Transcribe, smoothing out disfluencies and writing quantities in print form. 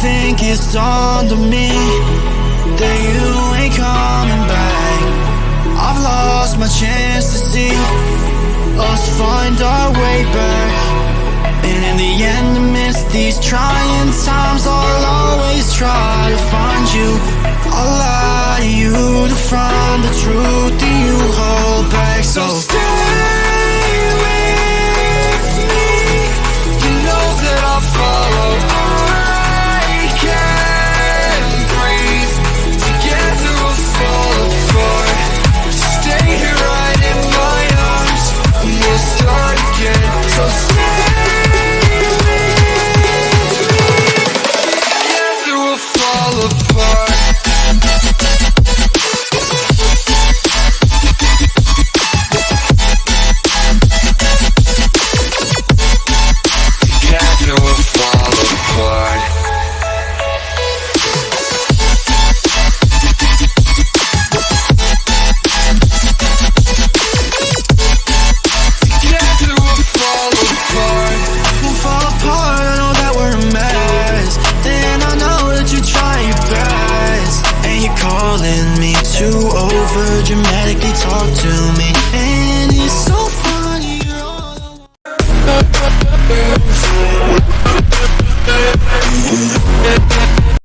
think it's dawned on me that you ain't coming back. I've lost my chance to see us find our way back. And in the end, amidst these trying times, I'll always try to find you. I'll lie to you to find the truth that you hold back. So